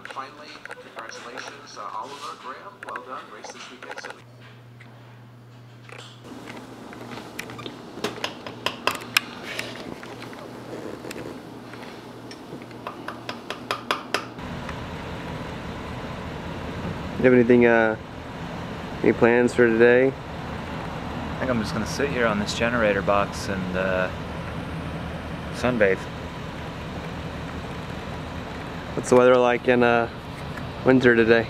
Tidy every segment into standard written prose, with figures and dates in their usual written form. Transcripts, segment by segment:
finally, congratulations, Oliver Graham. Well done. Race this weekend. So you have anything, any plans for today? I think I'm just gonna sit here on this generator box and sunbathe. What's the weather like in winter today?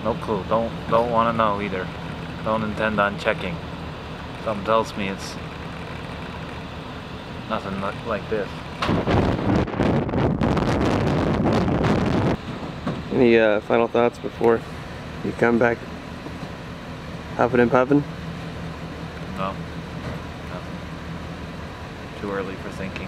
No clue. Don't want to know either. Don't intend on checking. Something tells me it's nothing like this. Any final thoughts before you come back huffing and puffing? No. Nothing. Too early for thinking.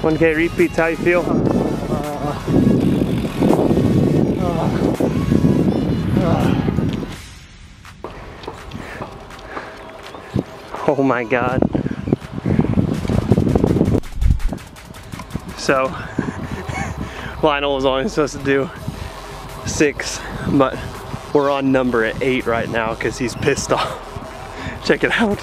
$1K repeats, how you feel? Oh my God. So, Lionel was only supposed to do 6, but we're on number at 8 right now because he's pissed off. Check it out.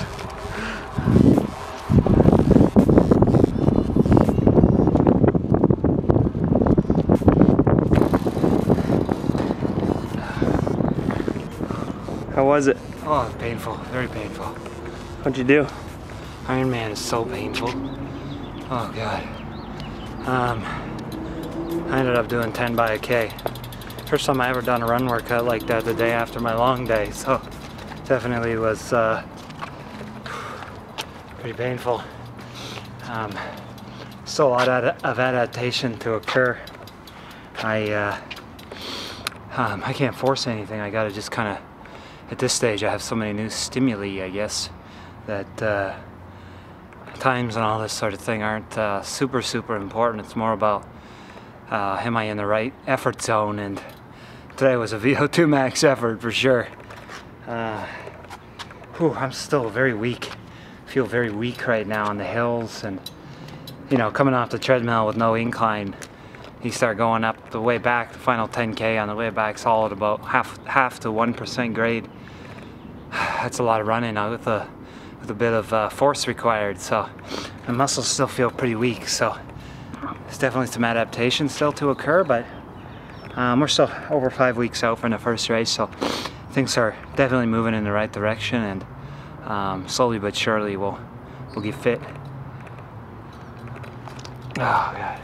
How was it? Oh, painful, very painful. What'd you do? Ironman is so painful. Oh God. I ended up doing 10 by a K. First time I ever done a run workout like that the day after my long day, so definitely was pretty painful. Still a lot of adaptation to occur. I can't force anything. I gotta just kind of, at this stage, I have so many new stimuli, I guess, that times and all this sort of thing aren't super important. It's more about am I in the right effort zone, and today was a VO2 max effort for sure. I'm still very weak. Feel very weak right now on the hills, and you know, coming off the treadmill with no incline, you start going up the way back, the final 10K on the way back, solid about half to 1% grade. that's a lot of running with a bit of force required. So my muscles still feel pretty weak. So there's definitely some adaptation still to occur, but we're still over 5 weeks out from the first race, so things are definitely moving in the right direction, and slowly but surely we'll get fit. Oh God.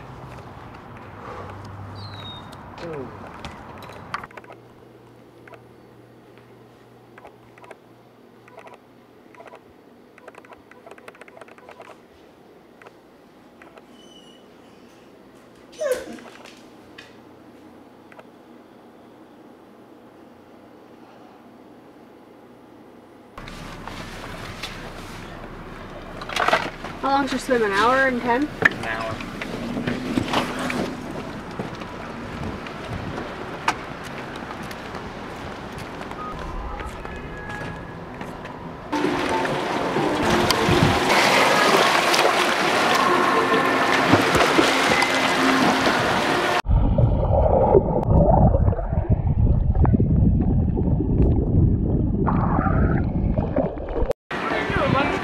How long's your swim? An hour and 10? An hour.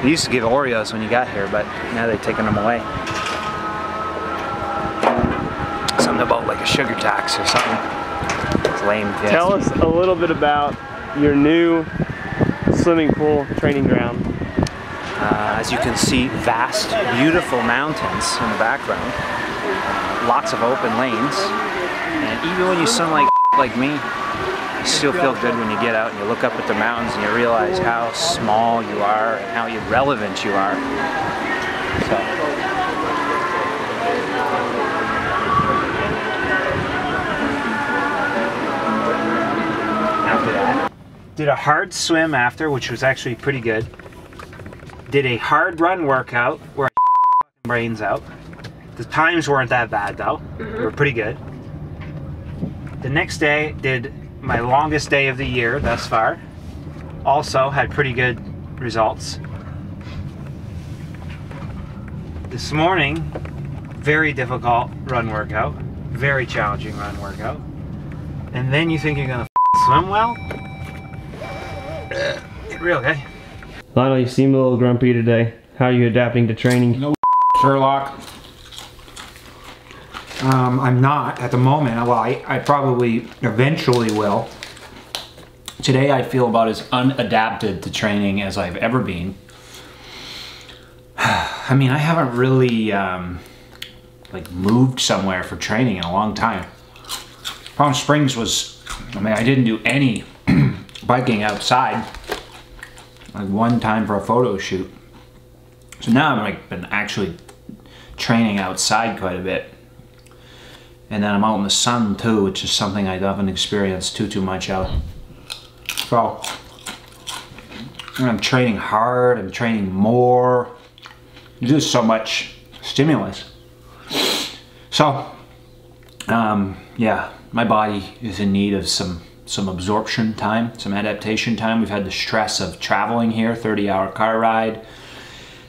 They used to give Oreos when you got here, but now they've taken them away. Something about like a sugar tax or something. It's lame. Yes. Tell us a little bit about your new swimming pool training ground. As you can see, vast, beautiful mountains in the background. Lots of open lanes. And even when you swim like me, you still feel good when you get out and you look up at the mountains and you realize how small you are and how irrelevant you are. So. After that, did a hard swim after, which was actually pretty good. Did a hard run workout where I brains out. The times weren't that bad though. They were pretty good. The next day did my longest day of the year thus far. Also had pretty good results. This morning, very difficult run workout. Very challenging run workout. And then you think you're gonna swim well? Real okay. Lionel, you seem a little grumpy today. How are you adapting to training? No Sherlock. I'm not at the moment. Well, I probably eventually will. Today I feel about as unadapted to training as I've ever been. I mean, I haven't really like moved somewhere for training in a long time. Palm Springs was, I mean, I didn't do any biking outside. Like one time for a photo shoot. So now I've like been actually training outside quite a bit. And then I'm out in the sun too, which is something I haven't experienced too much out. So I'm training hard, I'm training more. There's just so much stimulus. So yeah, my body is in need of some absorption time, some adaptation time. We've had the stress of traveling here, 30-hour car ride.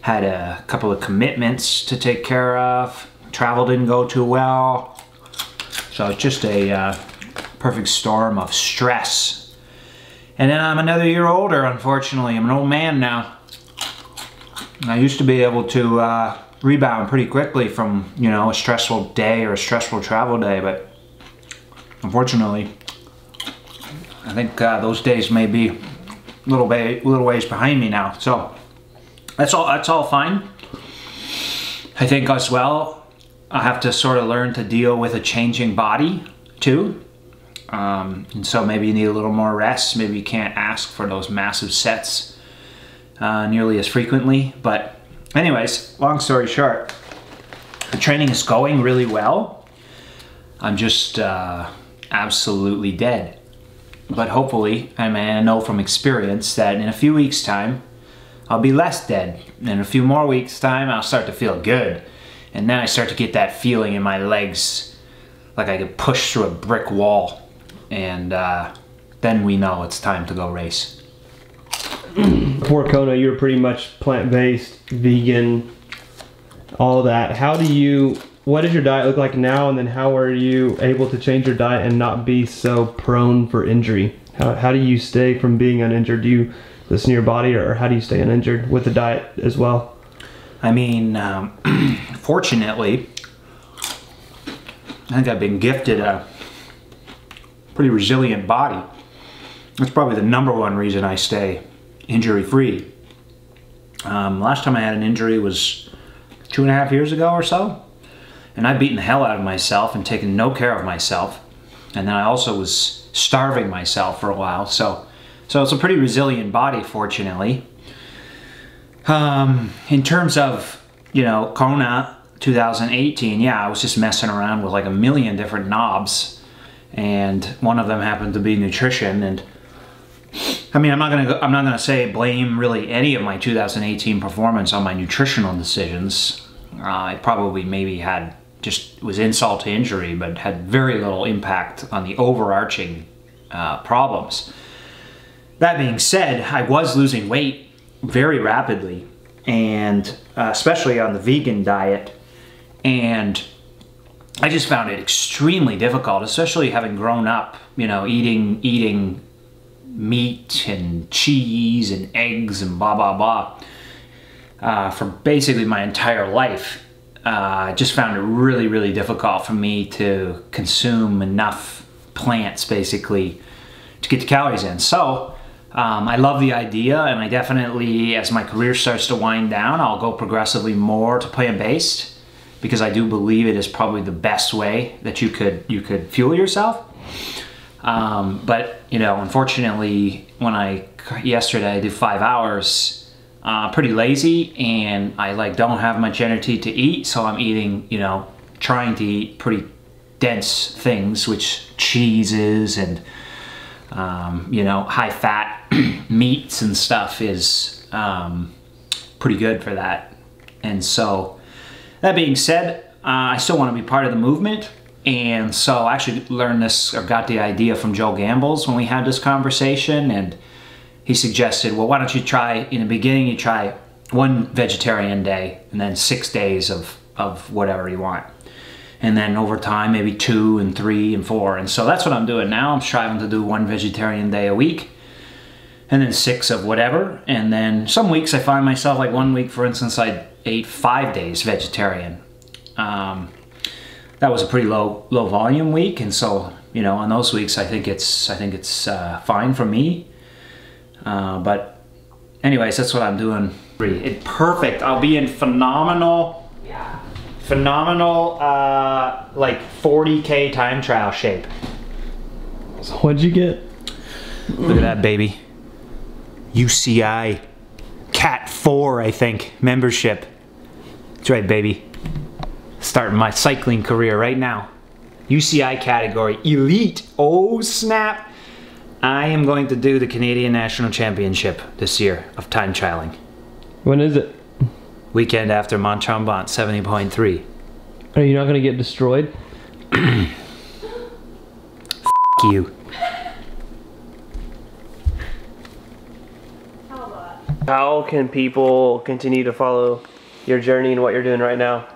Had a couple of commitments to take care of. Travel didn't go too well. So it's just a perfect storm of stress. And then I'm another year older, unfortunately. I'm an old man now. I used to be able to rebound pretty quickly from, you know, a stressful day or a stressful travel day, but unfortunately, I think those days may be a little ways behind me now. So that's all fine. I think as well, I have to sort of learn to deal with a changing body too. And so maybe you need a little more rest. Maybe you can't ask for those massive sets nearly as frequently. But anyways, long story short, the training is going really well. I'm just absolutely dead. But hopefully, I mean, I know from experience that in a few weeks' time, I'll be less dead. In a few more weeks' time, I'll start to feel good. And then I start to get that feeling in my legs like I could push through a brick wall. And then we know it's time to go race. Before Kona, you were pretty much plant-based, vegan, all that. What does your diet look like now, and then how are you able to change your diet and not be so prone for injury? How do you stay from being uninjured? Do you this in your body, or how do you stay uninjured with the diet as well? I mean, fortunately, I think I've been gifted a pretty resilient body. That's probably the #1 reason I stay injury-free. Last time I had an injury was 2.5 years ago or so, and I've beaten the hell out of myself and taken no care of myself. And then I also was starving myself for a while, so it's a pretty resilient body, fortunately. In terms of, you know, Kona 2018, yeah, I was just messing around with like a million different knobs, and one of them happened to be nutrition. And I mean, I'm not gonna say blame really any of my 2018 performance on my nutritional decisions. I probably maybe had just was insult to injury, but had very little impact on the overarching problems. That being said, I was losing weight very rapidly, and especially on the vegan diet, and I just found it extremely difficult, especially having grown up, you know, eating meat and cheese and eggs and blah blah blah for basically my entire life. I just found it really, really difficult for me to consume enough plants, basically, to get the calories in. So I love the idea, and I definitely, as my career starts to wind down, I'll go progressively more to plant-based, because I do believe it is probably the best way that you could fuel yourself. But you know, unfortunately, yesterday I did 5 hours. Pretty lazy, and I like don't have much energy to eat, so I'm eating, you know, trying to eat pretty dense things, which cheeses and you know, high fat meats and stuff is pretty good for that. And so that being said, I still want to be part of the movement, and so I actually learned this, or got the idea, from Joe Gambles when we had this conversation. And he suggested, well, why don't you try, in the beginning, you try 1 vegetarian day and then 6 days of whatever you want. And then over time, maybe 2 and 3 and 4. And so that's what I'm doing now. I'm striving to do 1 vegetarian day a week, and then 6 of whatever. And then some weeks I find myself, like 1 week, for instance, I ate 5 days vegetarian. That was a pretty low volume week. And so, you know, on those weeks, I think it's fine for me. But anyways, that's what I'm doing. It's perfect. I'll be in phenomenal, like 40K time trial shape. So what'd you get? Look at that, baby. UCI Cat 4, I think, membership. That's right, baby. Starting my cycling career right now. UCI category, elite. Oh, snap. I am going to do the Canadian National Championship this year of time trialing. When is it? Weekend after Mont Tremblant, 70.3. Are you not going to get destroyed? F*** you. How can people continue to follow your journey and what you're doing right now?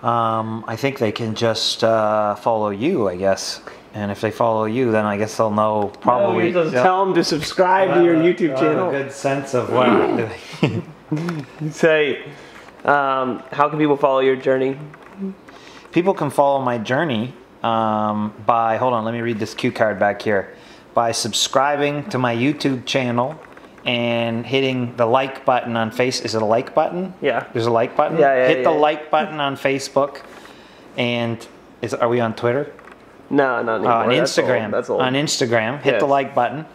I think they can just follow you, I guess. And if they follow you, then I guess they'll know probably. No, just tell them to subscribe to your YouTube channel. A good sense of what I'm doing. Say, how can people follow your journey? People can follow my journey by, hold on, let me read this cue card back here. By subscribing to my YouTube channel and hitting the like button on Facebook. Is it a like button? Yeah. There's a like button? Yeah, Hit the like button on Facebook. And are we on Twitter? No, not anymore. On Instagram. That's old. On Instagram, hit the like button.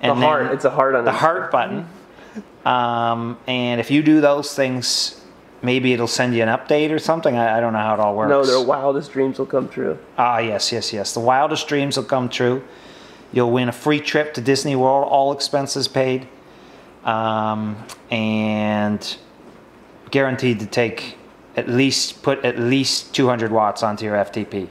And the heart. It's a heart on the Instagram. heart button. And if you do those things, maybe it'll send you an update or something. I don't know how it all works. No, their wildest dreams will come true. Ah, yes. The wildest dreams will come true. You'll win a free trip to Disney World, all expenses paid, and guaranteed to put at least 200 watts onto your FTP.